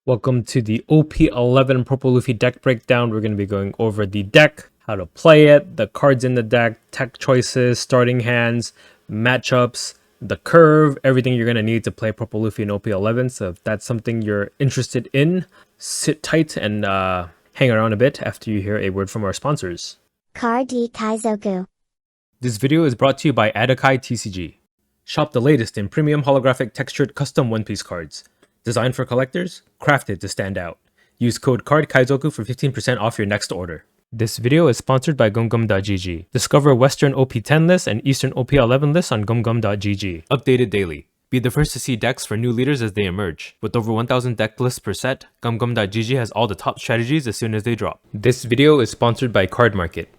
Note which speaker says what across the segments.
Speaker 1: Welcome to the OP11 Purple Luffy deck breakdown. We're going to be going over the deck, how to play it, the cards in the deck, tech choices, starting hands, matchups, the curve, everything you're going to need to play Purple Luffy in OP11. So if that's something you're interested in, sit tight and hang around a bit after you hear a word from our sponsors.
Speaker 2: RB Kaizoku.
Speaker 1: This video is brought to you by Adakai TCG. Shop the latest in premium holographic textured custom One Piece cards. Designed for collectors, crafted to stand out. Use code Kaizoku for 15% off your next order. This video is sponsored by gumgum.gg. Discover Western OP10 lists and Eastern OP11 lists on gumgum.gg. Updated daily. Be the first to see decks for new leaders as they emerge. With over 1,000 deck lists per set, gumgum.gg has all the top strategies as soon as they drop. This video is sponsored by Card Market,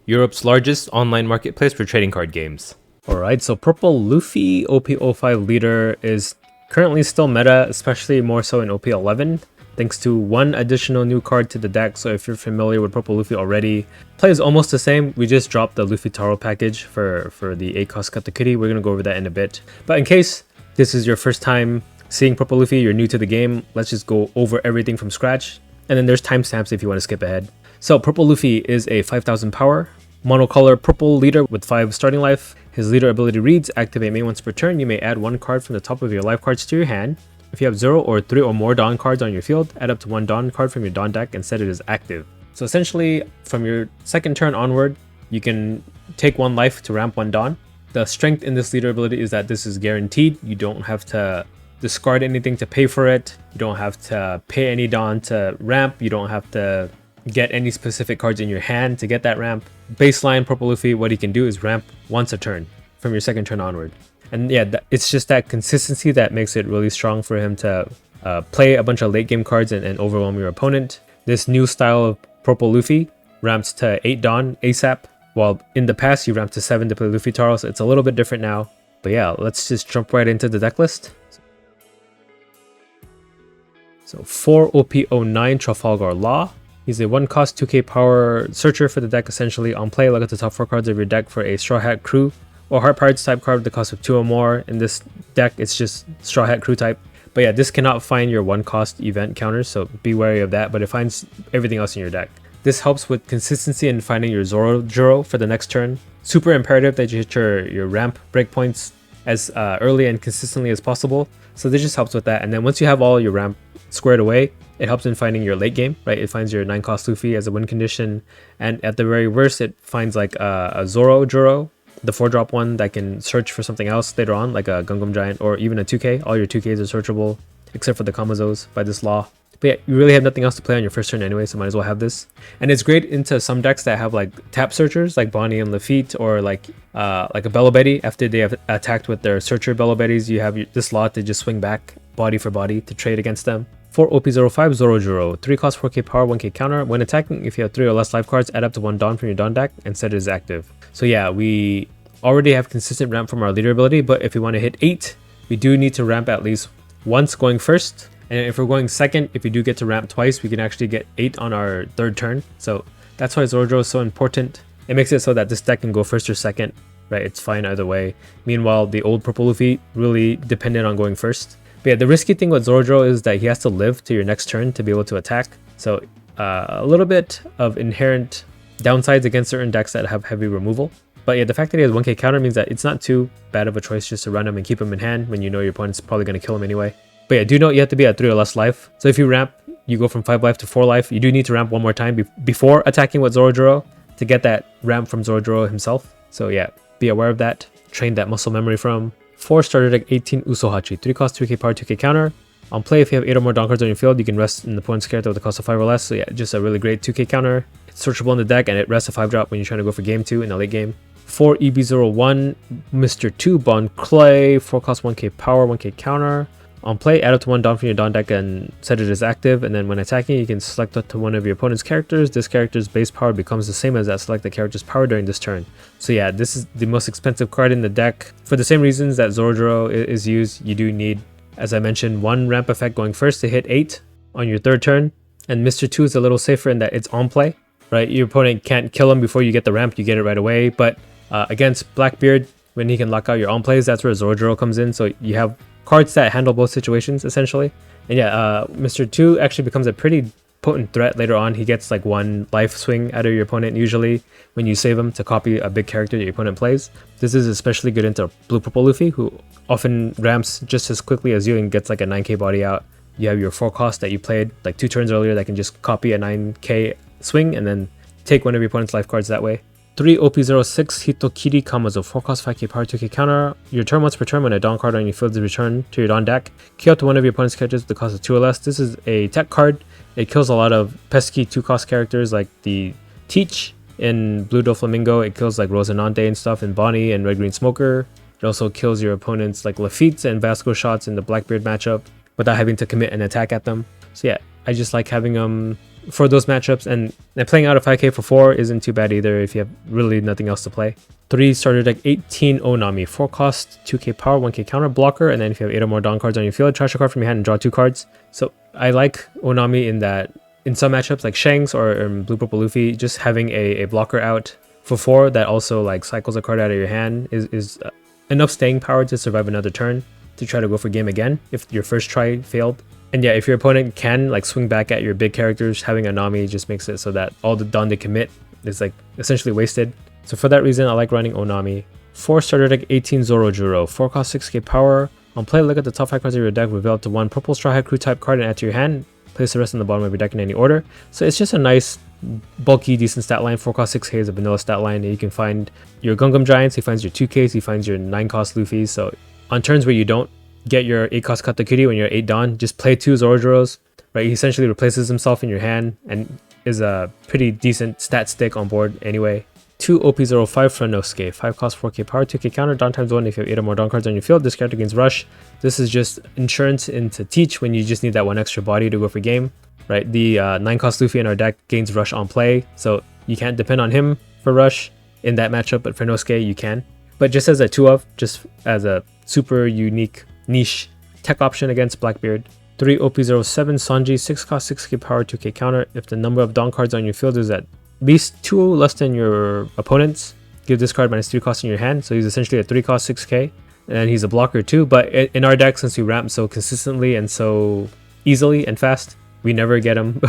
Speaker 1: Europe's largest online marketplace for trading card games. Alright, so Purple Luffy OP05 leader is currently still meta, especially more so in OP11, thanks to one additional new card to the deck. So if you're familiar with Purple Luffy already, plays almost the same. We just dropped the Luffy Taro package for the 8-cost Katakuri. We're going to go over that in a bit. But in case this is your first time seeing Purple Luffy, you're new to the game, let's just go over everything from scratch. And then there's timestamps if you want to skip ahead. So Purple Luffy is a 5,000 power, monocolor purple leader with 5 starting life. His leader ability reads, activate main once per turn. You may add 1 card from the top of your life cards to your hand. If you have 0 or 3 or more Dawn cards on your field, add up to 1 Dawn card from your Dawn deck and set it as active. So essentially, from your second turn onward, you can take 1 life to ramp 1 Dawn. The strength in this leader ability is that this is guaranteed. You don't have to discard anything to pay for it. You don't have to pay any Dawn to ramp. You don't have to get any specific cards in your hand to get that ramp. Baseline Purple Luffy, what he can do is ramp once a turn from your second turn onward. And yeah, it's just that consistency that makes it really strong for him to play a bunch of late game cards and overwhelm your opponent. This new style of Purple Luffy ramps to 8 Dawn ASAP, while in the past you ramped to 7 to play Luffy Taro, so it's a little bit different now. But yeah, let's just jump right into the deck list. So for OP09 Trafalgar Law, he's a 1-cost 2k power searcher for the deck. Essentially, on play, look at the top 4 cards of your deck for a Straw Hat Crew or Heart Pirates type card with the cost of 2 or more. In this deck, it's just Straw Hat Crew type. But yeah, this cannot find your 1-cost event counters, so be wary of that, but it finds everything else in your deck. This helps with consistency in finding your Zoro for the next turn. Super imperative that you hit your ramp breakpoints as early and consistently as possible. So this just helps with that. And then once you have all your ramp squared away, it helps in finding your late game, right? It finds your 9-cost Luffy as a win condition. And at the very worst, it finds like a Zoro, the 4-drop one that can search for something else later on, like a Gungam Giant or even a 2k. All your 2ks are searchable, except for the Kamazos by this law. But yeah, you really have nothing else to play on your first turn anyway, so might as well have this. And it's great into some decks that have like tap searchers, like Bonnie and Lafitte, or like a Bello Betty. After they have attacked with their searcher Bello Betties, you have this lot to just swing back body for body to trade against them. For OP05 Zoro, 3-cost 4k power, 1k counter. When attacking, if you have 3 or less life cards, add up to 1 Dawn from your Dawn deck and set it as active. So yeah, we already have consistent ramp from our leader ability, but if we want to hit 8, we do need to ramp at least once going first. And if we're going second, if we do get to ramp twice, we can actually get 8 on our third turn. So that's why Zoro is so important. It makes it so that this deck can go first or second, right? It's fine either way. Meanwhile, the old Purple Luffy really depended on going first. But yeah, the risky thing with Zoro is that he has to live to your next turn to be able to attack. So a little bit of inherent downsides against certain decks that have heavy removal. But yeah, the fact that he has 1k counter means that it's not too bad of a choice just to run him and keep him in hand when you know your opponent's probably going to kill him anyway. But yeah, do note you have to be at 3 or less life. So if you ramp, you go from 5 life to 4 life. You do need to ramp one more time before attacking with Zoro to get that ramp from Zoro himself. So yeah, be aware of that. Train that muscle memory from. For starter deck 18 Usohachi, 3-cost 2k power, 2k counter. On play, if you have 8 or more Dawn cards on your field, you can rest in the opponent's character with the cost of 5 or less. So yeah, just a really great 2k counter. It's searchable in the deck and it rests a 5-drop when you're trying to go for game 2 in the late game. For EB01, Mr. 2 Bond Clay, 4-cost 1k power, 1k counter. On play, add up to 1 Dawn from your Dawn deck and set it as active. And then when attacking, you can select up to one of your opponent's characters. This character's base power becomes the same as that selected character's power during this turn. So yeah, this is the most expensive card in the deck. For the same reasons that Zoro is used, you do need, as I mentioned, 1 ramp effect going first to hit 8 on your third turn. And Mr. 2 is a little safer in that it's on play, right? Your opponent can't kill him before you get the ramp, you get it right away. But against Blackbeard, when he can lock out your on plays, that's where Zoro comes in. So you have cards that handle both situations essentially. And yeah, Mr. 2 actually becomes a pretty potent threat later on. He gets like 1 life swing out of your opponent usually when you save him to copy a big character that your opponent plays. This is especially good into Blue Purple Luffy, who often ramps just as quickly as you and gets like a 9k body out. You have your 4 cost that you played like 2 turns earlier that can just copy a 9k swing and then take one of your opponent's life cards that way. 3 OP06 Hitokiri Kamazo, 4 cost 5k power 2k counter. Your turn once per turn when a Dawn card on your field is returned to your Dawn deck. Key out to one of your opponent's characters with the cost of 2 or less. This is a tech card. It kills a lot of pesky 2 cost characters like the Teach in Blue Doflamingo. It kills like Rosinante and stuff in Bonnie and Red Green Smoker. It also kills your opponents like Lafitte and Vasco shots in the Blackbeard matchup without having to commit an attack at them. So yeah, I just like having them for those matchups, and playing out a 5k for 4 isn't too bad either if you have really nothing else to play. 3 starter deck 18 Onami, 4 cost 2k power 1k counter blocker, and then if you have 8 or more Dawn cards on your field, trash a card from your hand and draw 2 cards. So I like Onami in that in some matchups like Shanks or Blue Purple Luffy, just having a blocker out for 4 that also like cycles a card out of your hand is enough staying power to survive another turn to try to go for game again if your first try failed. And yeah, if your opponent can like swing back at your big characters, having a Nami just makes it so that all the Dawn they commit is like essentially wasted. So for that reason, I like running Onami. 4 starter deck 18 Zorojuro, 4 cost 6k power. On play, look at the top 5 cards of your deck, reveal up to 1 purple Straw Hat Crew type card and add to your hand. Place the rest on the bottom of your deck in any order. So it's just a nice, bulky, decent stat line. 4 cost 6k is a vanilla stat line. You can find your Gungam Giants, he finds your 2ks, he finds your 9 cost Luffy. So on turns where you don't get your 8 cost Katakuri when you're 8 Dawn, just play 2 Zorojuros, right? He essentially replaces himself in your hand and is a pretty decent stat stick on board anyway. 2 OP05 Franosuke, 5 cost 4k power, 2k counter, Dawn times 1 if you have 8 or more Dawn cards on your field. This character gains rush. This is just insurance into Teach when you just need that 1 extra body to go for game, right? The 9 cost Luffy in our deck gains rush on play, so you can't depend on him for rush in that matchup, but Franosuke you can. But just as a 2 of, just as a super unique niche tech option against Blackbeard. 3 OP07 Sanji, 6 cost 6k power 2k counter. If the number of Dawn cards on your field is at least 2 less than your opponent's, give this card minus 3 cost in your hand. So he's essentially a 3 cost 6k, and he's a blocker too. But in our deck, since we ramp so consistently and so easily and fast, we never get him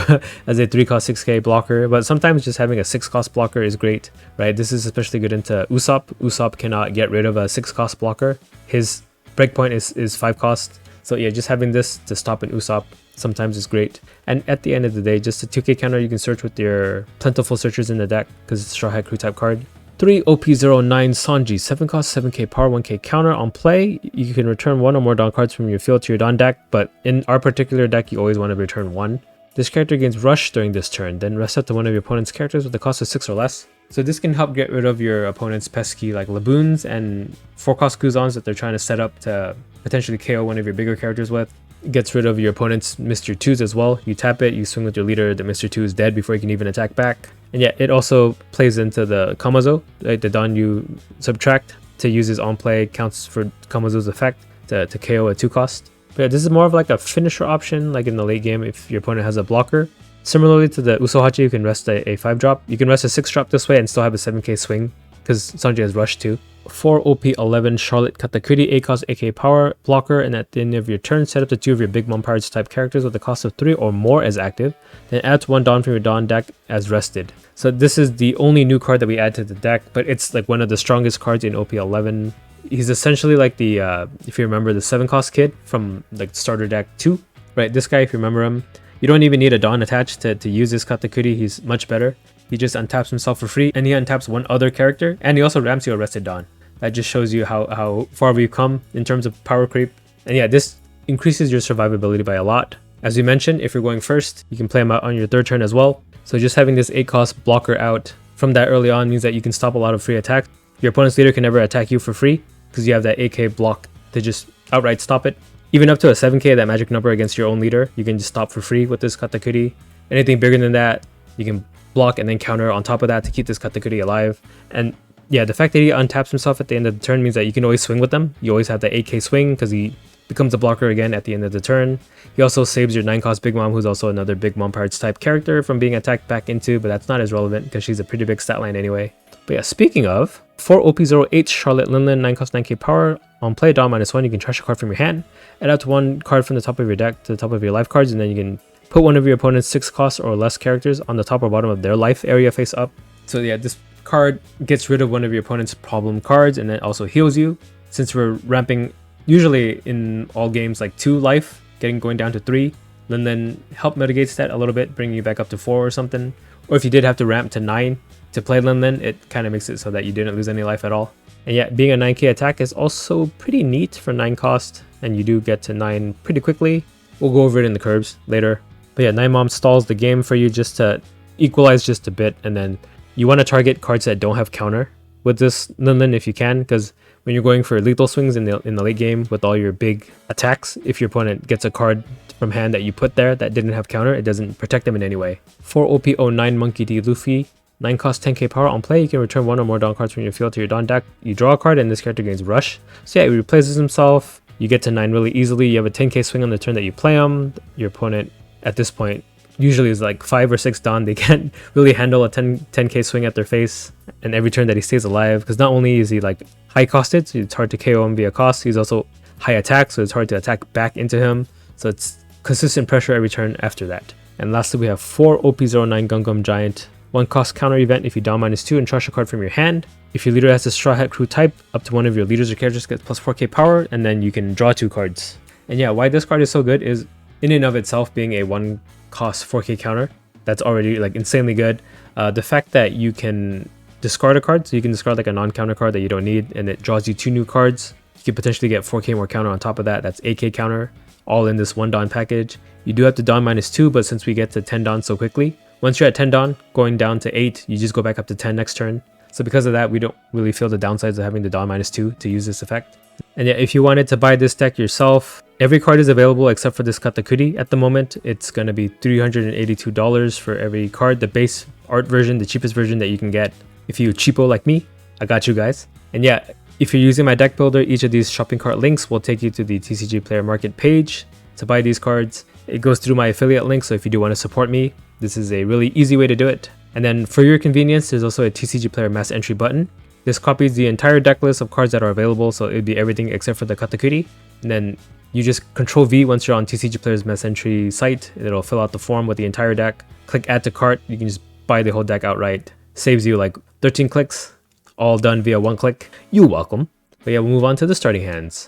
Speaker 1: as a 3 cost 6k blocker. But sometimes just having a 6 cost blocker is great, right? This is especially good into Usopp. Usopp cannot get rid of a 6 cost blocker. His breakpoint is 5 cost. So yeah, just having this to stop an Usopp sometimes is great. And at the end of the day, just a 2k counter you can search with your plentiful searchers in the deck because it's a Straw Hat Crew type card. 3 OP09 Sanji, 7 cost 7k power 1k counter. On play, you can return 1 or more Dawn cards from your field to your Dawn deck, but in our particular deck, you always want to return 1. This character gains rush during this turn, then rest up to one of your opponent's characters with a cost of 6 or less. So this can help get rid of your opponent's pesky like Laboons and 4 cost Kuzans that they're trying to set up to potentially KO one of your bigger characters with. It gets rid of your opponent's Mr. 2s as well. You tap it, you swing with your leader, the Mr. 2 is dead before you can even attack back. And yeah, it also plays into the Kamazo, right? The Dawn you subtract to use his on play counts for Kamazo's effect to KO a 2 cost. But yeah, this is more of like a finisher option, like in the late game if your opponent has a blocker. Similarly to the Usohachi, you can rest a 5 drop. You can rest a 6 drop this way and still have a 7k swing because Sanji has rush too. 4 OP11 Charlotte Katakuri, 8 cost 8k power blocker, and at the end of your turn, set up to 2 of your big Mom Pirates type characters with a cost of 3 or more as active. Then add 1 Dawn from your Dawn deck as rested. So this is the only new card that we add to the deck, but it's like one of the strongest cards in OP11. He's essentially like the, if you remember, the 7 cost kid from like starter deck 2, right? This guy, if you remember him, you don't even need a Dawn attached to use this Katakuri. He's much better. He just untaps himself for free, and he untaps one other character, and he also ramps you a rested Dawn. That just shows you how far we've come in terms of power creep. And yeah, this increases your survivability by a lot. As we mentioned, if you're going first, you can play him out on your 3rd turn as well. So just having this 8 cost blocker out from that early on means that you can stop a lot of free attacks. Your opponent's leader can never attack you for free because you have that 8k block to just outright stop it. Even up to a 7k, that magic number against your own leader, you can just stop for free with this Katakuri. Anything bigger than that, you can block and then counter on top of that to keep this Katakuri alive. And yeah, the fact that he untaps himself at the end of the turn means that you can always swing with them. You always have the 8k swing because he becomes a blocker again at the end of the turn. He also saves your 9 cost Big Mom, who's also another Big Mom Pirates type character, from being attacked back into, but that's not as relevant because she's a pretty big stat line anyway. But yeah, speaking of, 4 OP08 Charlotte Linlin, 9 cost 9k power. On play, Dawn -1, you can trash a card from your hand, add up to 1 card from the top of your deck to the top of your life cards, and then you can put one of your opponent's 6 cost or less characters on the top or bottom of their life area face up. So yeah, this card gets rid of one of your opponent's problem cards and then also heals you. Since we're ramping usually in all games like 2 life, going down to 3, then help mitigates that a little bit, bringing you back up to 4 or something. Or if you did have to ramp to 9 to play Lin, it kind of makes it so that you didn't lose any life at all. And yeah, being a 9k attack is also pretty neat for 9 cost, and you do get to 9 pretty quickly. We'll go over it in the curves later. But yeah, 9 Mom stalls the game for you just to equalize just a bit, and then you want to target cards that don't have counter with this Lin if you can, because when you're going for lethal swings in the late game with all your big attacks, if your opponent gets a card from hand that you put there that didn't have counter, it doesn't protect them in any way. For OP09 Monkey D Luffy, 9 cost 10k power. On play, you can return 1 or more Dawn cards from your field to your Dawn deck. You draw a card and this character gains Rush. So yeah, he replaces himself. You get to 9 really easily. You have a 10k swing on the turn that you play him. Your opponent at this point usually is like 5 or 6 Dawn. They can't really handle a 10k swing at their face. And every turn that he stays alive, because not only is he like high costed, so it's hard to KO him via cost, he's also high attack, so it's hard to attack back into him. So it's consistent pressure every turn after that. And lastly, we have 4 OP09 Gungam Giant. 1 cost counter event if you Dawn -2 and trash a card from your hand. If your leader has a Straw Hat Crew type, up to one of your leaders or characters gets plus 4k power, and then you can draw 2 cards. And yeah, why this card is so good is in and of itself being a 1 cost 4k counter. That's already like insanely good. The fact that you can discard a card, so you can discard like a non-counter card that you don't need, and it draws you 2 new cards. You could potentially get 4k more counter on top of that. That's 8k counter, all in this 1 Dawn package. You do have to Dawn -2, but since we get to 10 Dawn so quickly, once you're at 10 Dawn, going down to 8, you just go back up to 10 next turn. So because of that, we don't really feel the downsides of having the Dawn -2 to use this effect. And yeah, if you wanted to buy this deck yourself, every card is available except for this Katakuri at the moment. It's going to be $382 for every card. The base art version, the cheapest version that you can get. If you cheapo like me, I got you guys. And yeah, if you're using my deck builder, each of these shopping cart links will take you to the TCG Player Market page to buy these cards. It goes through my affiliate link, so if you do want to support me, this is a really easy way to do it. And then for your convenience, there's also a TCG Player Mass Entry button. This copies the entire deck list of cards that are available, so it'd be everything except for the Katakuri. And then you just Control V once you're on TCG Player's Mass Entry site. It'll fill out the form with the entire deck. Click Add to Cart. You can just buy the whole deck outright. Saves you like 13 clicks, all done via 1 click. You're welcome. But yeah, we'll move on to the starting hands.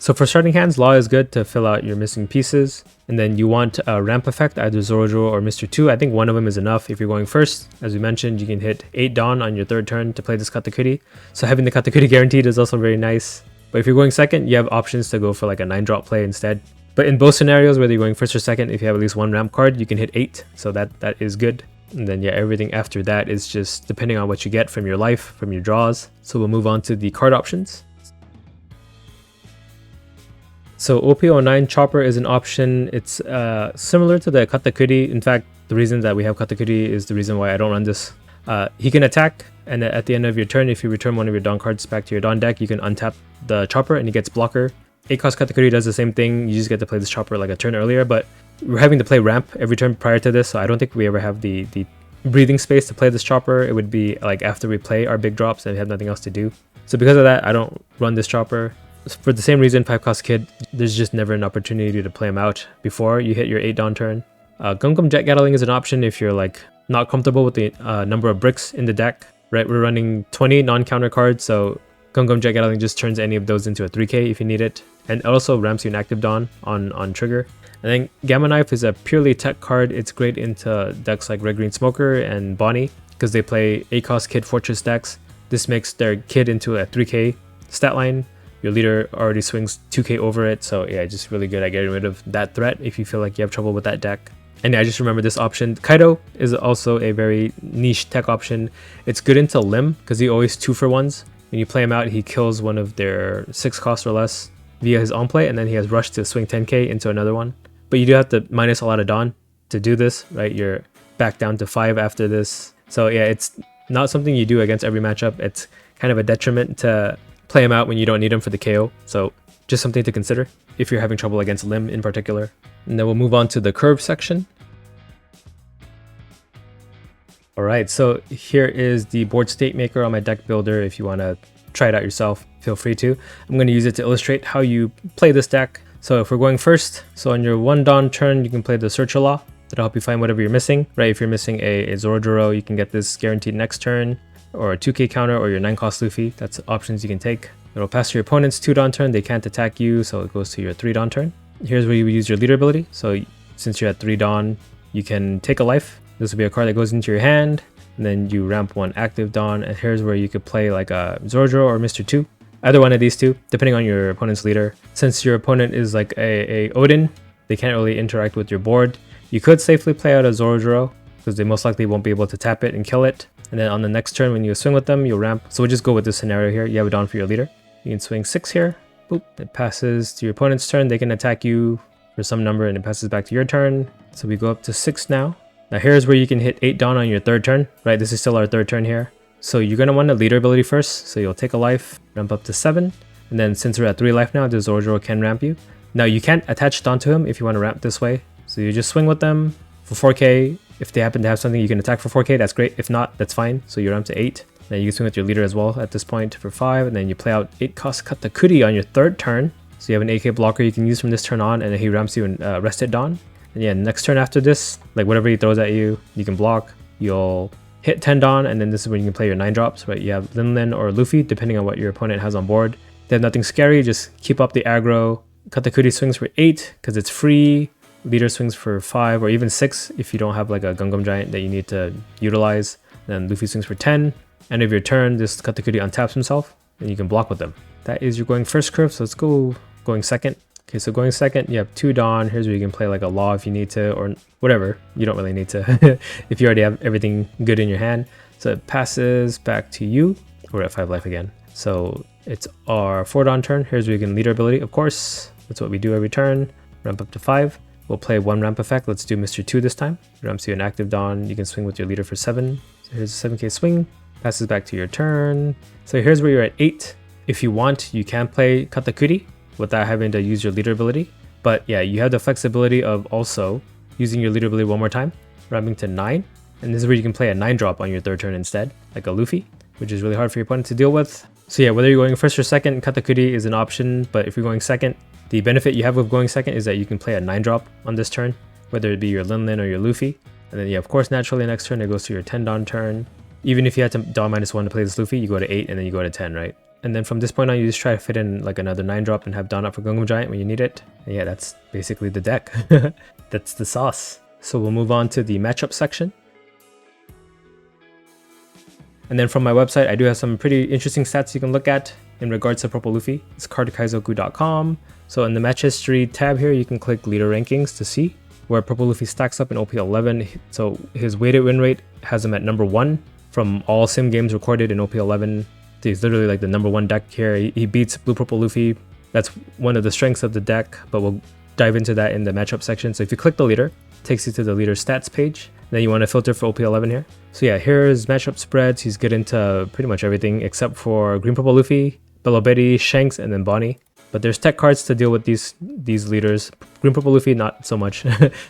Speaker 1: So for starting hands, Law is good to fill out your missing pieces. And then you want a ramp effect, either Zorojo or Mr. 2. I think one of them is enough if you're going first. As we mentioned, you can hit 8 Dawn on your 3rd turn to play this Katakuri. So having the Katakuri guaranteed is also very nice. But if you're going second, you have options to go for like a 9-drop play instead. But in both scenarios, whether you're going first or second, if you have at least 1 ramp card, you can hit 8. So that is good. And then yeah, everything after that is just depending on what you get from your life, from your draws. So we'll move on to the card options. So OP09 Chopper is an option. It's similar to the Katakuri. In fact, the reason that we have Katakuri is the reason why I don't run this. He can attack, and at the end of your turn, if you return one of your Dawn cards back to your Dawn deck, you can untap the Chopper and he gets blocker. 8 cost Katakuri does the same thing. You just get to play this Chopper like a turn earlier, but we're having to play ramp every turn prior to this, so I don't think we ever have the breathing space to play this Chopper. It would be like after we play our big drops and we have nothing else to do. So because of that, I don't run this Chopper. For the same reason, 5 cost Kid, there's just never an opportunity to play him out before you hit your 8 Dawn turn. Gungam Jet Gatling is an option if you're like not comfortable with the number of bricks in the deck. Right, we're running 20 non-counter cards, so Gungam Jet Gatling just turns any of those into a 3k if you need it. And it also ramps you an active Dawn on trigger. And then Gamma Knife is a purely tech card. It's great into decks like Red Green Smoker and Bonnie because they play 8 cost Kid Fortress decks. This makes their Kid into a 3k stat line. Your leader already swings 2k over it, so yeah, just really good at getting rid of that threat if you feel like you have trouble with that deck. And yeah, I just remember this option. Kaido is also a very niche tech option. It's good into Lim because he always 2-for-1s. When you play him out, he kills one of their 6 cost or less via his on play, and then he has Rush to swing 10k into another one. But you do have to minus a lot of Dawn to do this, right? You're back down to 5 after this. So yeah, it's not something you do against every matchup. It's kind of a detriment to play him out when you don't need him for the KO. So just something to consider if you're having trouble against Lim in particular. And then we'll move on to the curve section. Alright, so here is the board state maker on my deck builder if you want to try it out yourself, feel free to. I'm going to use it to illustrate how you play this deck. So if we're going first, so on your 1 Dawn turn, you can play the Searcher Law. That'll help you find whatever you're missing, right? If you're missing a Zorojoro, you can get this guaranteed next turn, or a 2k counter, or your 9 cost Luffy. That's options you can take. It'll pass to your opponent's 2 Dawn turn. They can't attack you, so it goes to your 3 Dawn turn. Here's where you would use your leader ability. So since you're at 3 Dawn, you can take a life. This will be a card that goes into your hand, and then you ramp 1 active Dawn, and here's where you could play like a Zorojoro or Mr. 2. Either one of these two, depending on your opponent's leader. Since your opponent is like a Odin, they can't really interact with your board. You could safely play out a Zorojoro, because they most likely won't be able to tap it and kill it. And then on the next turn, when you swing with them, you'll ramp. So we'll just go with this scenario here. You have a Dawn for your leader. You can swing 6 here. Boop. It passes to your opponent's turn. They can attack you for some number, and it passes back to your turn. So we go up to 6 now. Now here's where you can hit 8 Dawn on your 3rd turn, right? This is still our 3rd turn here. So you're going to want a leader ability first. So you'll take a life, ramp up to 7. And then since we're at 3 life now, the Zorojoro can ramp you. Now you can't attach Dawn to him if you want to ramp this way. So you just swing with them for 4k. If they happen to have something you can attack for 4k, that's great. If not, that's fine. So you ramp to 8. Then you can swing with your leader as well at this point for 5. And then you play out 8 cost Katakuri on your 3rd turn. So you have an AK blocker you can use from this turn on, and then he ramps you and rested Dawn. And yeah, next turn after this, like whatever he throws at you, you can block. You'll hit 10 Dawn, and then this is when you can play your 9 drops, right? You have Lin or Luffy, depending on what your opponent has on board. They have nothing scary, just keep up the aggro. Katakuri swings for 8 because it's free. Leader swings for 5 or even 6 if you don't have like a Gungam Giant that you need to utilize. Then Luffy swings for 10. End of your turn, this Katakuri untaps himself, and you can block with them. That is your going first curve, so let's go going second. Okay, so going second, you have 2 Dawn. Here's where you can play like a Law if you need to, or whatever. You don't really need to if you already have everything good in your hand. So it passes back to you. We're at 5 life again. So it's our 4 Dawn turn. Here's where you can leader ability, of course. That's what we do every turn. Ramp up to 5. We'll play 1 ramp effect. Let's do Mr. 2 this time. Ramps you an active Dawn. You can swing with your leader for 7. So here's a 7k swing. Passes back to your turn. So here's where you're at 8. If you want, you can play Katakuri without having to use your leader ability. But yeah, you have the flexibility of also using your leader ability one more time, ramping to 9. And this is where you can play a 9 drop on your 3rd turn instead, like a Luffy, which is really hard for your opponent to deal with. So yeah, whether you're going first or second, Katakuri is an option. But if you're going second, the benefit you have with going second is that you can play a 9 drop on this turn, whether it be your Lin or your Luffy. And then yeah, of course, naturally next turn, it goes to your 10 Dawn turn. Even if you had to Dawn -1 to play this Luffy, you go to 8 and then you go to 10, right? And then from this point on, you just try to fit in like another 9 drop and have Dawn up for Gungam Giant when you need it. And yeah, that's basically the deck. That's the sauce. So we'll move on to the matchup section. And then from my website, I do have some pretty interesting stats you can look at in regards to Purple Luffy. It's cardkaizoku.com. So in the match history tab here, you can click leader rankings to see where Purple Luffy stacks up in OP11. So his weighted win rate has him at number 1 from all sim games recorded in OP11. He's literally like the number 1 deck here. He beats Blue Purple Luffy. That's one of the strengths of the deck, but we'll dive into that in the matchup section. So if you click the leader, it takes you to the leader stats page. Then you want to filter for OP11 here. So yeah, here's matchup spreads. He's good into pretty much everything except for Green Purple Luffy, Bello Betty, Shanks, and then Bonnie. But there's tech cards to deal with these leaders. Green Purple Luffy, not so much.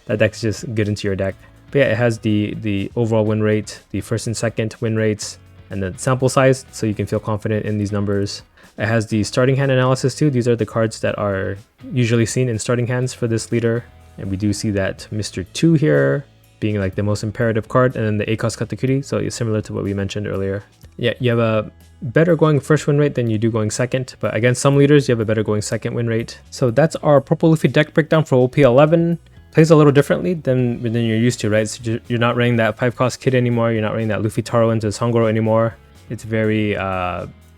Speaker 1: That deck's just good into your deck. But yeah, it has the overall win rate, the first and second win rates, and the sample size, so you can feel confident in these numbers. It has the starting hand analysis too. These are the cards that are usually seen in starting hands for this leader. And we do see that Mr. 2 here being like the most imperative card, and then the ACOS Katakuri, so it's similar to what we mentioned earlier. Yeah, you have a better going first win rate than you do going second, but against some leaders, you have a better going second win rate. So that's our Purple Luffy deck breakdown for OP11. Plays a little differently than you're used to, right? So you're not running that 5 cost kid anymore. You're not running that Luffy Taro into Sangoro anymore. It's very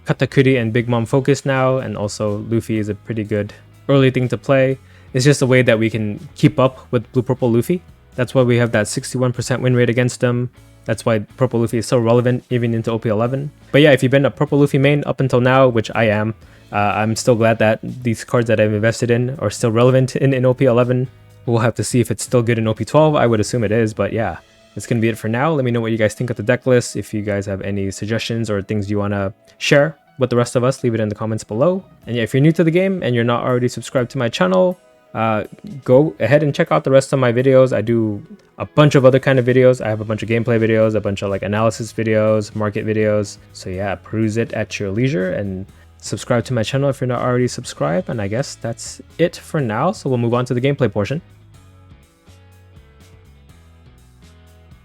Speaker 1: Katakuri and Big Mom focused now, and also Luffy is a pretty good early thing to play. It's just a way that we can keep up with Blue Purple Luffy. That's why we have that 61% win rate against them. That's why Purple Luffy is so relevant even into OP11. But yeah, if you've been a Purple Luffy main up until now, which I am, I'm still glad that these cards that I've invested in are still relevant in OP11. We'll have to see if it's still good in OP12. I would assume it is, but yeah, that's going to be it for now. Let me know what you guys think of the deck list. If you guys have any suggestions or things you want to share with the rest of us, leave it in the comments below. And yeah, if you're new to the game and you're not already subscribed to my channel, Go ahead and check out the rest of my videos. I do a bunch of other kind of videos. I have a bunch of gameplay videos, a bunch of like analysis videos, market videos. So yeah, peruse it at your leisure and subscribe to my channel if you're not already subscribed. And I guess that's it for now. So we'll move on to the gameplay portion.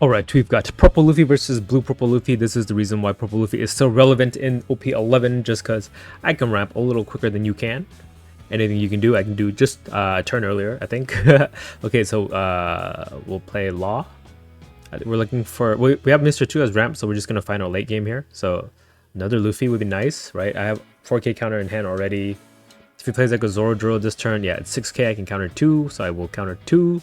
Speaker 1: Alright, we've got Purple Luffy versus Blue Purple Luffy. This is the reason why Purple Luffy is still relevant in OP11, just because I can ramp a little quicker than you can. Anything you can do, I can do just a turn earlier, I think. Okay, so we'll play Law. We're looking for... We have Mr. 2 as ramp, so we're just going to find our late game here. So another Luffy would be nice, right? I have 4k counter in hand already. If he plays like a Zoro drill this turn, yeah, it's 6k, I can counter 2, so I will counter 2.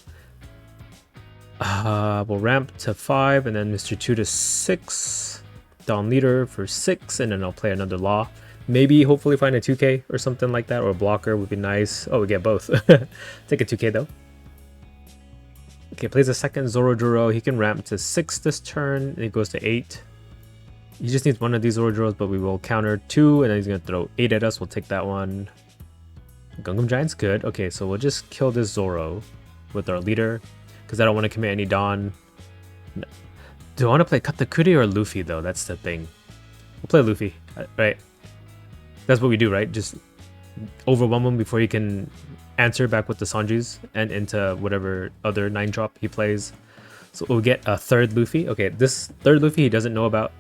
Speaker 1: We'll ramp to 5, and then Mr. 2 to 6. Dawn Leader for 6, and then I'll play another Law. Maybe, hopefully find a 2k or something like that, or a blocker would be nice. Oh, we get both. Take a 2k though. Okay, plays a second Zoro Juro. He can ramp to 6 this turn, and he goes to 8. He just needs one of these Zoro Juros, but we will counter 2, and then he's going to throw 8 at us. We'll take that one. Gungam Giant's good. Okay, so we'll just kill this Zoro with our leader, because I don't want to commit any Dawn. No. Do I want to play Katakuri or Luffy, though? That's the thing. We'll play Luffy, right? That's what we do, right? Just overwhelm him before he can answer back with the Sanjis and into whatever other 9-drop he plays. So we'll get a third Luffy. Okay, this third Luffy he doesn't know about.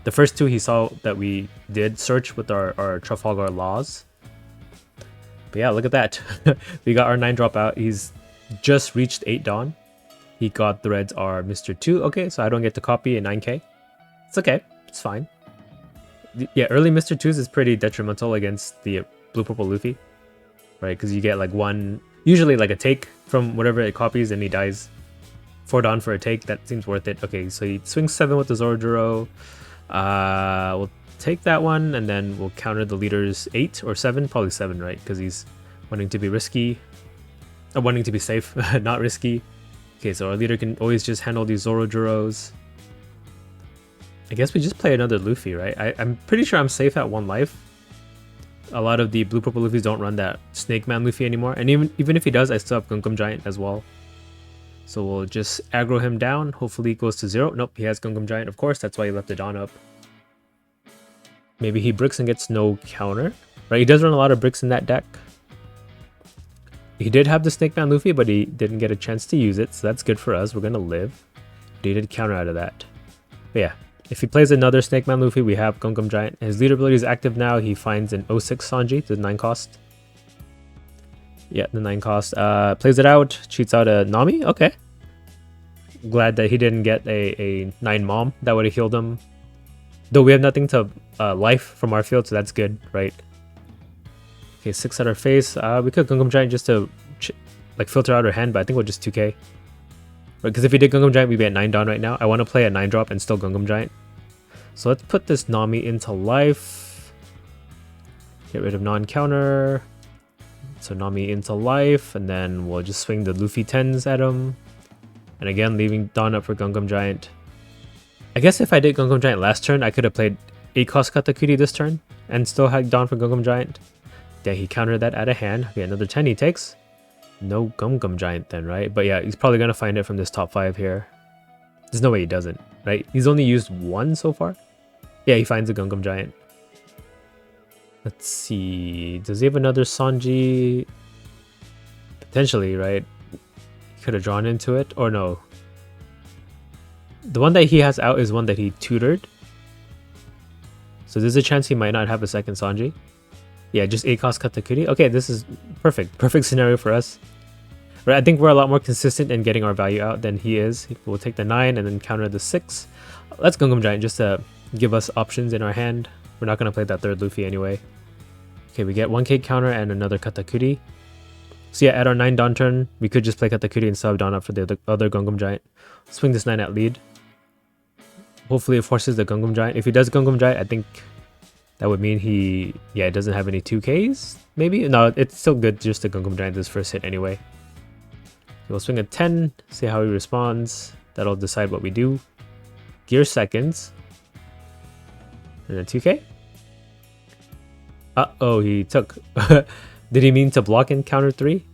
Speaker 1: The first 2 he saw that we did search with our Trafalgar Laws. But yeah, look at that. We got our 9-drop out. He's just reached 8 Dawn. He got the reds are Mr. 2. Okay, so I don't get to copy a 9k. It's okay. It's fine. Yeah, early Mr. 2s is pretty detrimental against the Blue Purple Luffy. Right, because you get like one... Usually like a take from whatever it copies and he dies 4 Dawn for a take. That seems worth it. Okay, so he swings 7 with the Zoro Juro. We'll take that one and then we'll counter the leader's 8 or 7. Probably 7, right? Because he's wanting to be risky. Wanting to be safe, not risky. Okay, so our leader can always just handle these Zoro Juros. I guess we just play another Luffy, right? I'm pretty sure I'm safe at 1 life. A lot of the Blue Purple Luffys don't run that Snake Man Luffy anymore. And even if he does, I still have Gungam Giant as well. So we'll just aggro him down. Hopefully he goes to 0. Nope, he has Gungam Giant, of course. That's why he left the Dawn up. Maybe he bricks and gets no counter. Right, he does run a lot of bricks in that deck. He did have the Snake Man Luffy, but he didn't get a chance to use it, so that's good for us. We're going to live. But he did counter out of that. But yeah, if he plays another Snake Man Luffy, we have Gungam Giant. His leader ability is active now. He finds an 06 Sanji, the 9 cost. Yeah, the 9 cost. Plays it out, cheats out a Nami. Okay. Glad that he didn't get a 9 Mom. That would have healed him. Though we have nothing to life from our field, so that's good, right? Okay, 6 at our face. We could Gungam Giant just to like filter out our hand, but I think we'll just 2k. Because if we did Gungam Giant, we'd be at 9 Dawn right now. I want to play a 9-drop and still Gungam Giant. So let's put this Nami into life. Get rid of non-counter. So Nami into life, and then we'll just swing the Luffy 10s at him. And again, leaving Dawn up for Gungam Giant. I guess if I did Gungam Giant last turn, I could have played 8 cost Katakuri this turn and still had Dawn for Gungam Giant. Yeah, he countered that out of hand. Okay, another 10 he takes. No Gungam Giant then, right? But yeah, he's probably going to find it from this top 5 here. There's no way he doesn't, right? He's only used 1 so far. Yeah, he finds a Gungam Giant. Let's see. Does he have another Sanji? Potentially, right? He could have drawn into it. Or no. The one that he has out is one that he tutored. So there's a chance he might not have a second Sanji. Yeah, just 8 cost Katakuri. Okay, this is perfect. Perfect scenario for us. Right, I think we're a lot more consistent in getting our value out than he is. We'll take the 9 and then counter the 6. Let's Gungam Giant just to give us options in our hand. We're not going to play that third Luffy anyway. Okay, we get 1k counter and another Katakuri. So yeah, at our 9 Dawn turn, we could just play Katakuri and sub Dawn up for the other Gungam Giant. Swing this 9 at lead. Hopefully it forces the Gungam Giant. If he does Gungam Giant, I think that would mean he, yeah, it doesn't have any 2Ks, maybe? No, it's still good just to Gungam Giant this first hit anyway. We'll swing a 10, see how he responds. That'll decide what we do. Gear seconds. And then 2K. Uh-oh, he took. Did he mean to block and counter 3?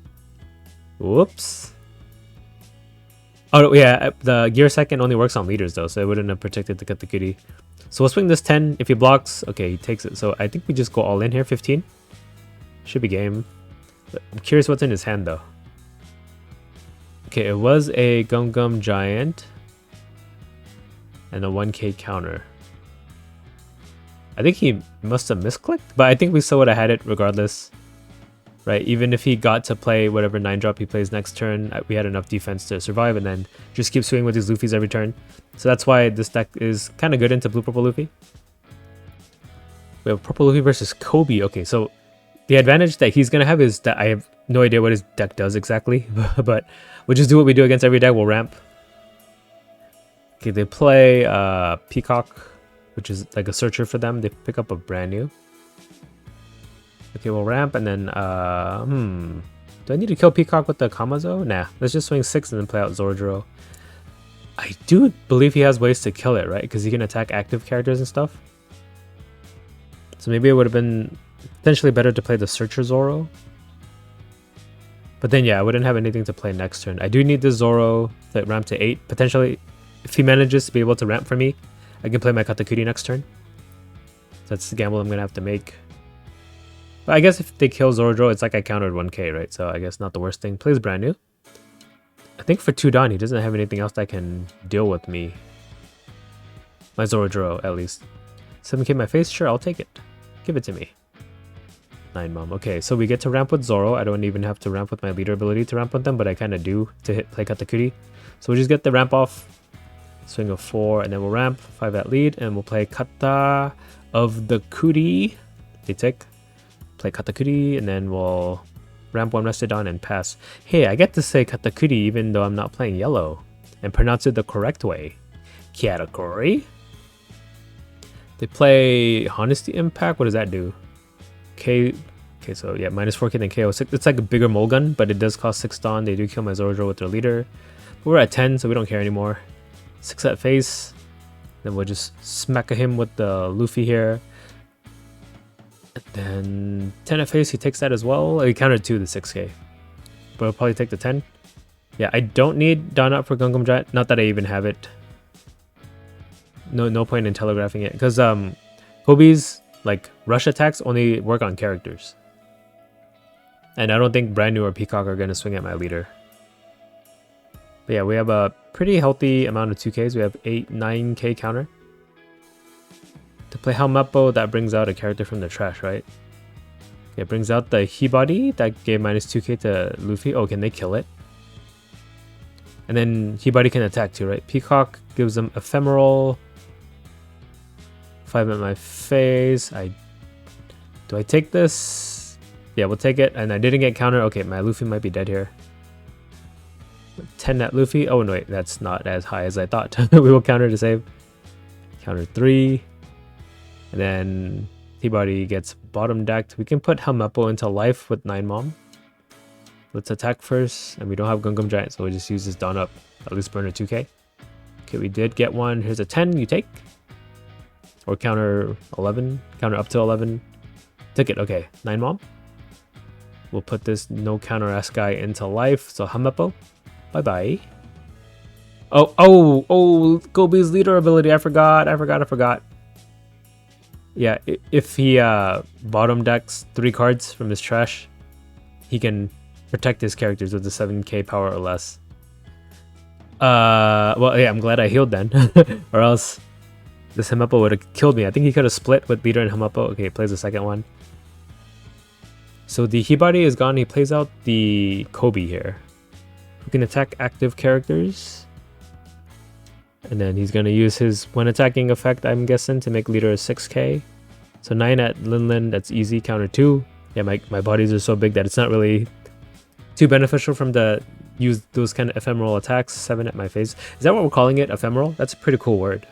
Speaker 1: Whoops. Oh yeah, the gear second only works on leaders though, so it wouldn't have protected the Katakuri. So we'll swing this 10. If he blocks, okay, he takes it. So I think we just go all in here, 15. Should be game. But I'm curious what's in his hand though. Okay, it was a Gum Gum Giant and a 1k counter. I think he must have misclicked, but I think we still would have had it regardless. Right, even if he got to play whatever 9-drop he plays next turn, we had enough defense to survive and then just keep swinging with these Luffys every turn. So that's why this deck is kind of good into Blue Purple Luffy. We have Purple Luffy versus Koby. Okay, so the advantage that he's going to have is that I have no idea what his deck does exactly, but we'll just do what we do against every deck. We'll ramp. Okay, they play Peacock, which is like a searcher for them. They pick up a brand new. Okay, we'll ramp and then, do I need to kill Peacock with the Kamazo? Nah, let's just swing 6 and then play out Zordro. I do believe he has ways to kill it, right? Because he can attack active characters and stuff. So maybe it would have been potentially better to play the Searcher Zoro. But then yeah, I wouldn't have anything to play next turn. I do need the Zoro to ramp to 8. Potentially, if he manages to be able to ramp for me, I can play my Katakuri next turn. That's the gamble I'm going to have to make. But I guess if they kill Zordro, it's like I countered 1k, right? So I guess not the worst thing. Plays brand new. I think for 2 Dawn, he doesn't have anything else that can deal with me. My Zordro, at least. 7k my face? Sure, I'll take it. Give it to me. 9 mom. Okay, so we get to ramp with Zoro. I don't even have to ramp with my leader ability to ramp with them, but I kind of do to play Katakuri. So we'll just get the ramp off. Swing of 4, and then we'll ramp. 5 at lead, and we'll play Kata of the Kuri. They tick. Play Katakuri, and then we'll ramp 1 rested on and pass. Hey, I get to say Katakuri even though I'm not playing yellow and pronounce it the correct way. Katakuri. They play Honesty Impact. What does that do? Okay, so yeah, minus 4k then KO 6. It's like a bigger Mulgun, but it does cost 6 Dawn. They do kill my Zordro with their leader. But we're at 10, so we don't care anymore. 6 at face. Then we'll just smack him with the Luffy here. Then 10 at face, he takes that as well. He countered 2 the 6k. But I'll probably take the 10. Yeah, I don't need Dawn Up for Gum Gum Giant. Not that I even have it. No point in telegraphing it. Because Koby's like rush attacks only work on characters. And I don't think Brand New or Peacock are going to swing at my leader. But yeah, we have a pretty healthy amount of 2ks. We have 9k counter. To play Helmeppo, that brings out a character from the trash, right? Okay, it brings out the Hibari that gave minus 2k to Luffy. Oh, can they kill it? And then Hibari can attack too, right? Peacock gives them Ephemeral. 5 at my face. Do I take this? Yeah, we'll take it. And I didn't get counter. Okay, my Luffy might be dead here. 10 at Luffy. Oh, no, wait, that's not as high as I thought. We will counter to save. Counter 3. And then Hibari gets bottom decked. We can put Helmeppo into life with 9 mom. Let's attack first. And we don't have Gum Gum Giant, so we'll just use this Dawn Up. At least burn a 2k. Okay, we did get one. Here's a 10. You take. Or counter 11. Counter up to 11. Took it. Okay, 9 mom. We'll put this no counter S guy into life. So Helmeppo. Bye-bye. Oh, Koby's leader ability. I forgot. Yeah, if he bottom decks 3 cards from his trash, he can protect his characters with the 7k power or less. Well, yeah, I'm glad I healed then. Or else this Helmeppo would have killed me. I think he could have split with leader and Helmeppo. Okay, plays the second one. So the Hibari is gone. He plays out the Koby here, who can attack active characters. And then he's going to use his when attacking effect, I'm guessing, to make leader a 6k. So 9 at Linlin, that's easy. Counter 2. Yeah, my bodies are so big that it's not really too beneficial from the use those kind of ephemeral attacks. 7 at my face. Is that what we're calling it? Ephemeral? That's a pretty cool word.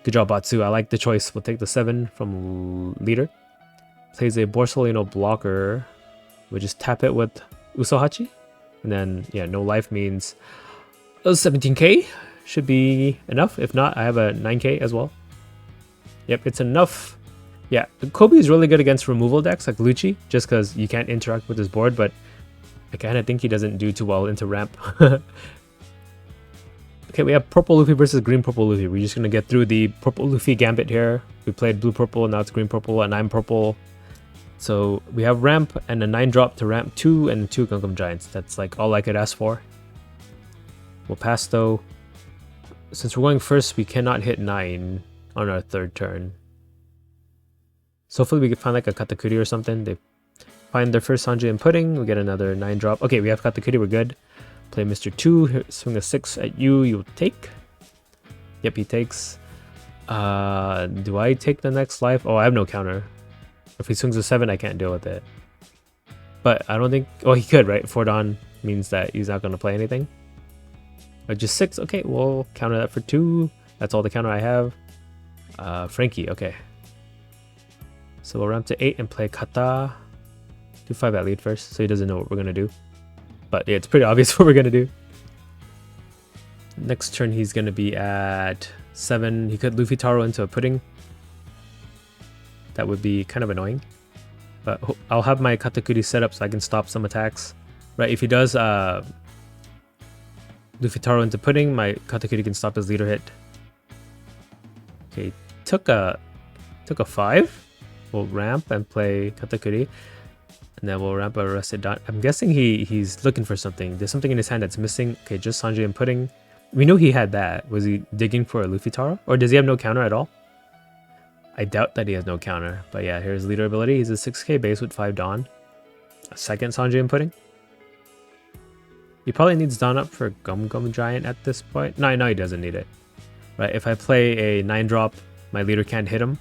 Speaker 1: Good job, Batsu. I like the choice. We'll take the 7 from leader. Plays a Borsalino blocker. We'll just tap it with Usohachi. And then, yeah, no life means 17k. Should be enough. If not, I have a 9k as well. Yep, it's enough. Yeah, Koby is really good against removal decks like Lucci, just because you can't interact with his board, but I kind of think he doesn't do too well into ramp. Okay, we have Purple Luffy versus Green Purple Luffy. We're just going to get through the Purple Luffy gambit here. We played Blue Purple, now it's Green Purple, and I'm Purple. So we have ramp and a 9 drop to ramp 2 and 2 Gungam Giants. That's like all I could ask for. We'll pass though. Since we're going first, we cannot hit 9 on our 3rd turn. So hopefully we can find like a Katakuri or something. They find their first Sanji and Pudding. We get another 9 drop. Okay, we have Katakuri, we're good. Play Mr. 2, swing a 6 at you, you'll take. Yep, he takes. Do I take the next life? Oh, I have no counter. If he swings a 7, I can't deal with it. But I don't think... Oh, he could, right? 4 Dawn means that he's not going to play anything. But just 6, okay, we'll counter that for 2. That's all the counter I have. Frankie, okay. So we'll ramp to 8 and play Kata. Do 5 at lead first, so he doesn't know what we're going to do. But yeah, it's pretty obvious what we're going to do. Next turn, he's going to be at 7. He could Luffy Taro into a Pudding. That would be kind of annoying. But I'll have my Katakuri set up so I can stop some attacks. Right, if he does Luffy Taro into Pudding, my Katakuri can stop his leader hit. Okay, took a 5. We'll ramp and play Katakuri. And then we'll ramp a Arrested Dawn. I'm guessing he's looking for something. There's something in his hand that's missing. Okay, just Sanji and Pudding. We knew he had that. Was he digging for a Luffy Taro? Or does he have no counter at all? I doubt that he has no counter. But yeah, here's leader ability. He's a 6k base with 5 Dawn. A second Sanji and Pudding. He probably needs Dawn up for Gum Gum Giant at this point. No, he doesn't need it. Right, if I play a 9 drop, my leader can't hit him.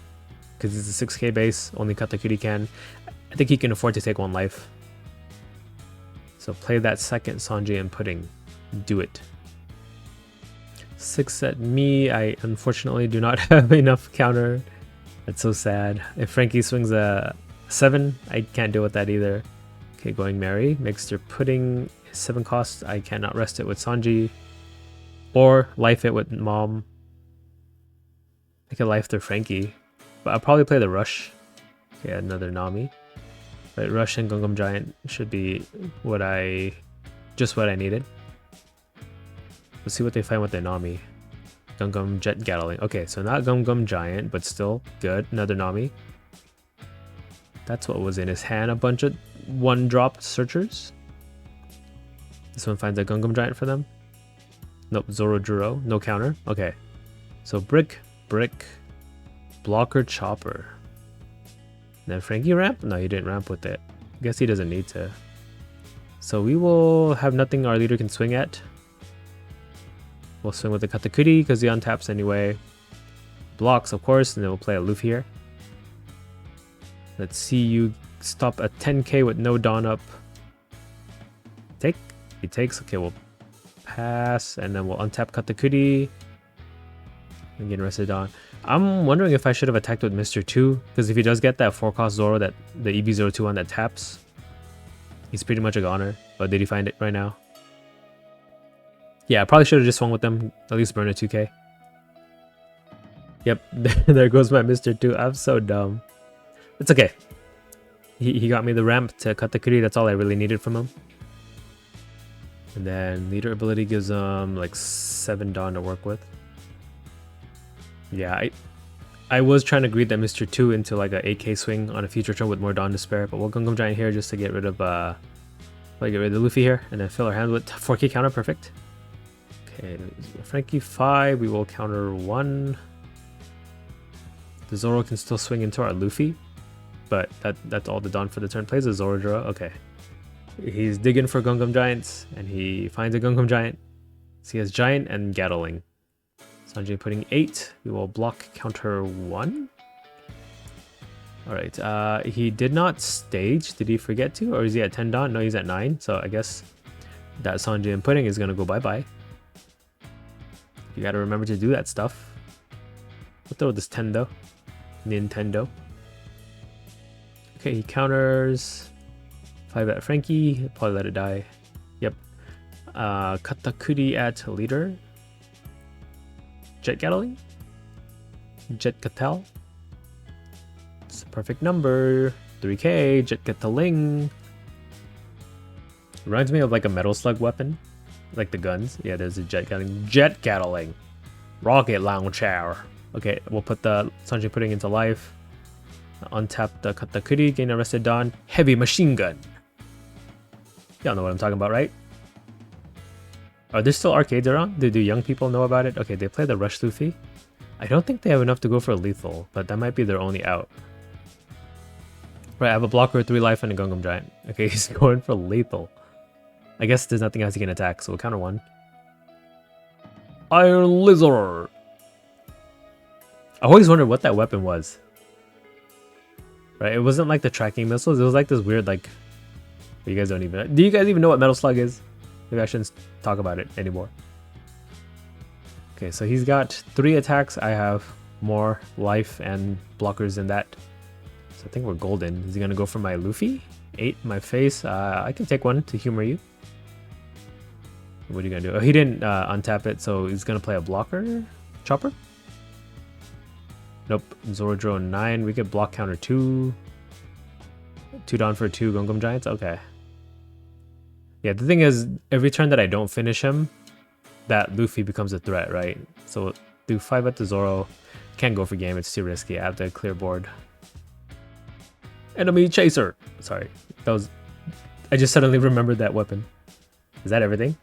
Speaker 1: Because he's a 6k base. Only Katakuri can. I think he can afford to take 1 life. So play that second Sanji and Pudding. Do it. 6 at me. I unfortunately do not have enough counter. That's so sad. If Frankie swings a 7, I can't deal with that either. Okay, going Mary. Mixture Pudding. 7 cost. I cannot rest it with Sanji. Or life it with Mom. I could life through Frankie. But I'll probably play the Rush. Okay, another Nami. Right, Rush and Gungam Giant should be just what I needed. Let's see what they find with their Nami. Gungam Jet Gatling. Okay, so not Gungam Giant, but still good. Another Nami. That's what was in his hand. A bunch of 1-drop searchers. This one finds a Gungam Giant for them. Nope, Zoro Juro. No counter. Okay. So Brick, Blocker, Chopper. Then Frankie ramp? No, he didn't ramp with it. Guess he doesn't need to. So we will have nothing our leader can swing at. We'll swing with the Katakuri because he untaps anyway. Blocks, of course, and then we'll play a Luffy here. Let's see you stop at 10k with no Dawn up. Take? He takes. Okay, we'll pass, and then we'll untap Katakuri. And get Arrested Dawn. I'm wondering if I should have attacked with Mr. 2, because if he does get that 4-cost Zoro, that the EB02 one that taps, he's pretty much a goner. But did he find it right now? Yeah, I probably should have just swung with them, at least burn a 2k. Yep, there goes my Mr. 2. I'm so dumb. It's okay. He got me the ramp to Katakuri, that's all I really needed from him. And then leader ability gives him like 7 Dawn to work with. Yeah, I was trying to greed that Mr. 2 into like a 8k swing on a future turn with more Dawn to spare, but we'll Gungam Giant here just to get rid of the Luffy here, and then fill our hand with 4k counter, perfect. Okay, Frankie 5, we will counter 1. The Zoro can still swing into our Luffy, but that's all the Dawn for the turn. Plays a Zoro draw, okay. He's digging for Gungam Giants, and he finds a Gungam Giant. So he has Giant and Gatling. Sanji putting 8. We will block counter 1. Alright, he did not stage. Did he forget to? Or is he at 10 Dawn? No, he's at 9. So I guess that Sanji and Pudding is going to go bye-bye. You got to remember to do that stuff. We'll throw this Nintendo. Okay, he counters 5 at Frankie. Probably let it die. Yep. Katakuri at leader. Jet Gatling? Jet Katal? It's a perfect number. 3k, Jet Kataling. Reminds me of like a metal slug weapon. Like the guns. Yeah, there's a jet Gatling. Rocket launcher. Okay, we'll put the Sanji pudding into life. Untap the Katakuri, gain arrested Dawn. Heavy machine gun. Y'all know what I'm talking about, right? Are there still arcades around? Do young people know about it? Okay, they play the Rush Luffy. I don't think they have enough to go for a lethal, but that might be their only out. Right, I have a blocker, 3 life, and a Gungam Giant. Okay, he's going for lethal. I guess there's nothing else he can attack, so we'll counter 1. Iron Lizard! I always wondered what that weapon was. Right, it wasn't like the tracking missiles, it was like this weird, like... You guys don't even... Do you guys even know what Metal Slug is? Maybe I shouldn't talk about it anymore. Okay, so he's got 3 attacks. I have more life and blockers than that. So I think we're golden. Is he gonna go for my Luffy? 8 in my face. I can take 1 to humor you. What are you gonna do? Oh, he didn't untap it, so he's gonna play a blocker? Chopper? Nope. Zoro drone 9. We could block counter 2. 2 down for 2 Gungam Giants? Okay. Yeah, the thing is, every turn that I don't finish him, that Luffy becomes a threat, right? So do 5 at the Zoro. Can't go for game, it's too risky. I have to clear board. Enemy chaser! Sorry, that was... I just suddenly remembered that weapon. Is that everything?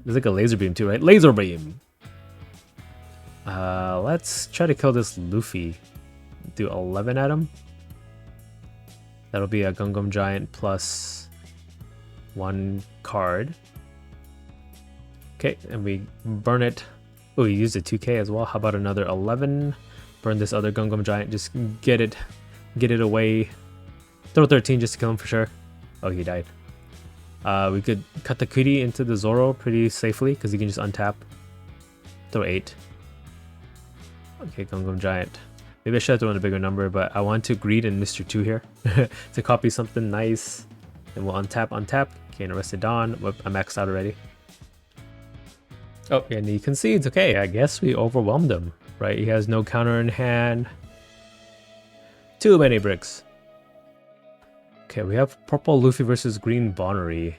Speaker 1: There's like a laser beam too, right? Laser beam! Let's try to kill this Luffy. Do 11 at him. That'll be a Gungam Giant plus 1 card. Okay, and we burn it. Oh, we used a 2k as well. How about another 11? Burn this other Gungam Giant. Just get it away. Throw 13 just to kill him for sure. Oh, he died. We could cut the Katakuri into the Zoro pretty safely because he can just untap. Throw 8. Okay, Gungam Giant. Maybe I should have thrown a bigger number, but I want to greed in Mr. 2 here to copy something nice. And we'll untap. Okay, and arrested Dawn. Whoop, I'm maxed out already. Oh, and he concedes. Okay, I guess we overwhelmed him, right? He has no counter in hand. Too many bricks. Okay, we have Purple Luffy versus Green Bonnery.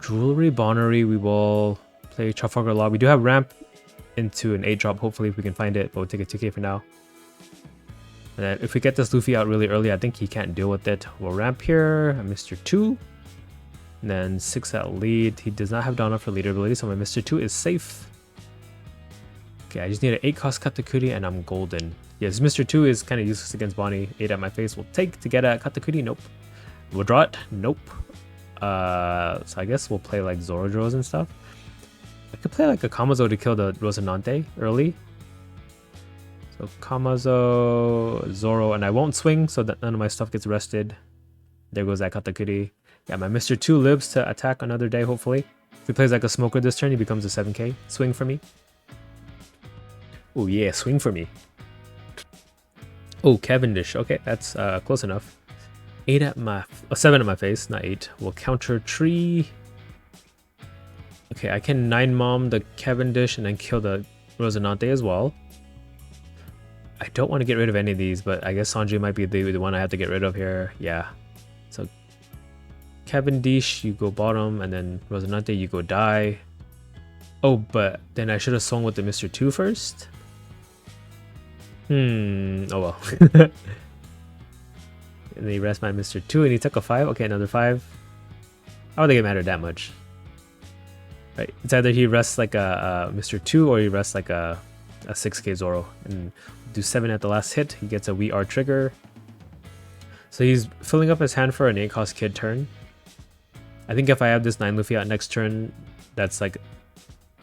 Speaker 1: Jewelry Bonnery, we will play Trafalgar Law. We do have ramp into an 8-drop, hopefully if we can find it, but we'll take a 2k for now. And then if we get this Luffy out really early, I think he can't deal with it. We'll ramp here, Mr. 2. And then 6 at lead. He does not have Donna for leader ability, so my Mr. 2 is safe. Okay, I just need an 8 cost Katakuri and I'm golden. Yes, Mr. 2 is kind of useless against Bonnie. 8 at my face will take to get a Katakuri. Nope. We'll draw it. Nope. So I guess we'll play like Zoro draws and stuff. I could play like a Kamazo to kill the Rosinante early. So Kamazo, Zoro, and I won't swing so that none of my stuff gets rested. There goes that Katakuri. Yeah, my Mr. 2 lives to attack another day, hopefully. If he plays like a smoker this turn, he becomes a 7k. Swing for me. Oh yeah, swing for me. Oh, Cavendish. Okay, that's close enough. 7 at my face, not 8. We'll counter tree. Okay, I can 9-mom the Cavendish and then kill the Rosinante as well. I don't want to get rid of any of these, but I guess Sanji might be the one I have to get rid of here. Yeah. So Cavendish, you go bottom, and then Rosinante, you go die. Oh, but then I should have swung with the Mr. 2 first. Oh well. And then he rests my Mr. 2 and he took a 5. Okay, another 5. I don't think it mattered that much. Right, it's either he rests like a Mr. 2 or he rests like a 6k Zoro. And do 7 at the last hit. He gets a We Are trigger. So he's filling up his hand for an 8 cost kid turn. I think if I have this 9 Luffy out next turn, that's like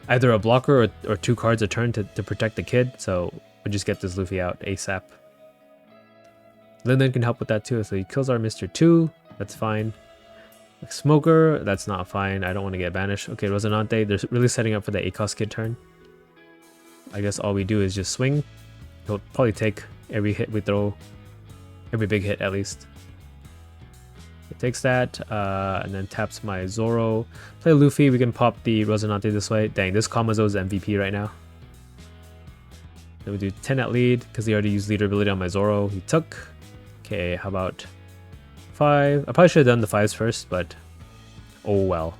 Speaker 1: either a blocker or 2 cards a turn to protect the kid. So we'll just get this Luffy out ASAP. Linden can help with that too. So he kills our Mr. 2. That's fine. Like Smoker, that's not fine. I don't want to get banished. Okay, Rosinante, they're really setting up for the 8 cost kid turn. I guess all we do is just swing. He'll probably take every hit we throw. Every big hit at least. It takes that and then taps my Zoro. Play Luffy, we can pop the Rosinante this way. Dang, this Kamazo is MVP right now. Then we do 10 at lead because he already used leader ability on my Zoro. He took. Okay, how about 5? I probably should have done the 5s first, but Oh well.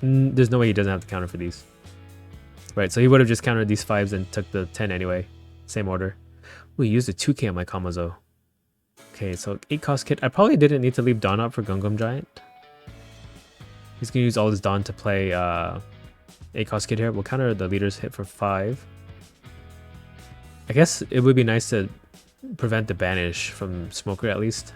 Speaker 1: There's no way he doesn't have the counter for these. Right, so he would have just countered these 5s and took the 10 anyway. Same order. We used a 2k on my Kamazo. Okay, so 8 cost kit. I probably didn't need to leave Dawn up for Gungam Giant. He's gonna use all his Dawn to play 8 cost kit here. We'll counter the leader's hit for 5. I guess it would be nice to prevent the banish from Smoker at least.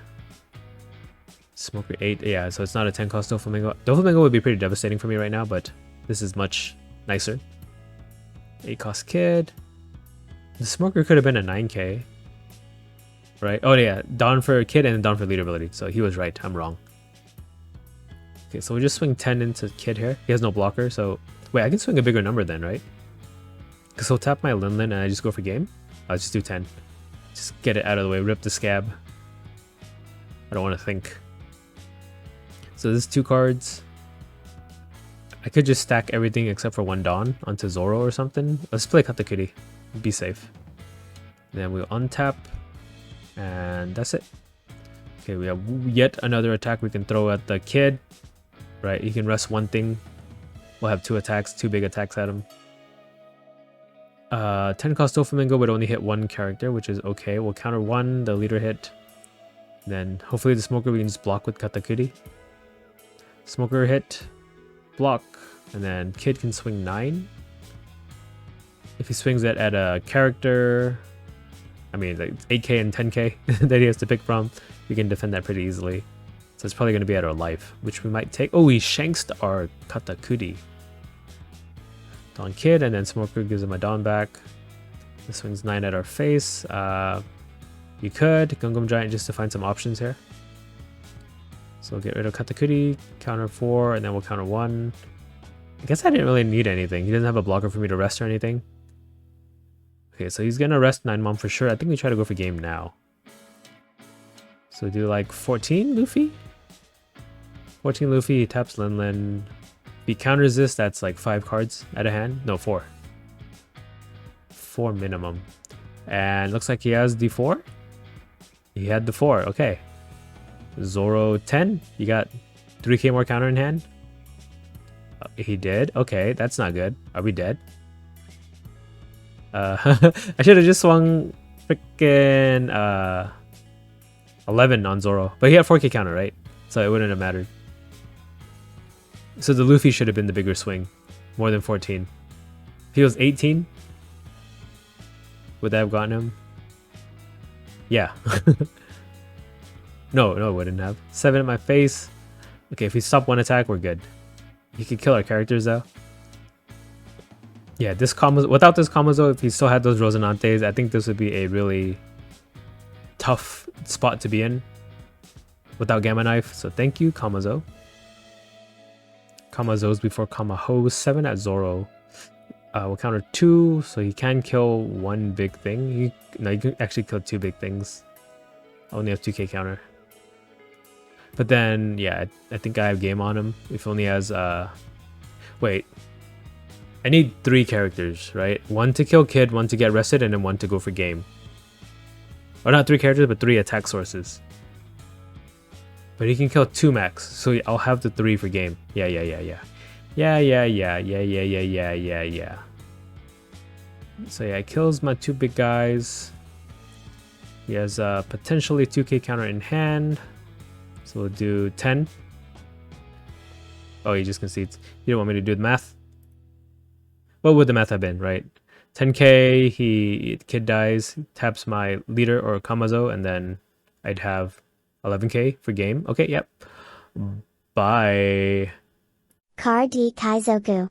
Speaker 1: Smoker 8, yeah, so it's not a 10 cost Doflamingo. Doflamingo would be pretty devastating for me right now, but this is much nicer. 8 cost kid. The Smoker could have been a 9k. Right? Oh yeah, Dawn for kid and Dawn for leader ability. So he was right, I'm wrong. Okay, so we just swing 10 into kid here. He has no blocker, so... Wait, I can swing a bigger number then, right? Because he'll tap my Linlin and I just go for game? I'll just do 10. Just get it out of the way, rip the scab. I don't want to think. So this is 2 cards. I could just stack everything except for 1 Dawn onto Zoro or something. Let's play Katakuri. Be safe. Then we'll untap. And that's it. Okay, we have yet another attack we can throw at the kid. Right, he can rest 1 thing. We'll have 2 attacks, 2 big attacks at him. 10 cost Doflamingo would only hit 1 character, which is okay. We'll counter 1, the leader hit. Then hopefully the Smoker we can just block with Katakuri. Smoker hit, block, and then kid can swing 9. If he swings it at a character, I mean like 8k and 10k that he has to pick from, we can defend that pretty easily. So it's probably going to be at our life, which we might take. Oh, he shanks our Katakuri. Dawn kid, and then Smoker gives him a Dawn back. This swings 9 at our face. You could Gungam Giant just to find some options here. So we'll get rid of Katakuri, counter 4, and then we'll counter 1. I guess I didn't really need anything. He doesn't have a blocker for me to rest or anything. Okay, so he's gonna rest 9 Mom for sure. I think we try to go for game now. So do like 14 Luffy? 14 Luffy, he taps Linlin. If he counters this, that's like 5 cards at a hand. No, 4. 4 minimum. And looks like he has D4. He had the 4, okay. Zoro 10, you got 3k more counter in hand. He did, okay, that's not good. Are we dead? I should have just swung freaking 11 on Zoro, but he had 4k counter, right? So it wouldn't have mattered. So the Luffy should have been the bigger swing, more than 14. If he was 18, would that have gotten him? Yeah. No, it wouldn't have. 7 in my face. Okay, if we stop 1 attack, we're good. He could kill our characters though. Yeah, this Kamazo, without this Kamazo, if he still had those Rosinantes, I think this would be a really tough spot to be in without Gamma Knife. So thank you, Kamazo. Kamazo's before Kamaho. 7 at Zoro. We'll counter 2, so he can kill 1 big thing. No, you can actually kill 2 big things. I only have 2k counter. But then, yeah, I think I have game on him. If only has, wait. I need 3 characters, right? 1 to kill kid, 1 to get rested, and then 1 to go for game. Or not 3 characters, but 3 attack sources. But he can kill 2 max, so I'll have the 3 for game. Yeah. So yeah, it kills my 2 big guys. He has potentially 2k counter in hand. So we'll do 10. Oh, he just concedes. You don't want me to do the math? What would the math have been, right? 10k, kid dies, taps my leader or Kamazo, and then I'd have 11k for game. Okay, yep. Bye.
Speaker 2: RB Kaizoku.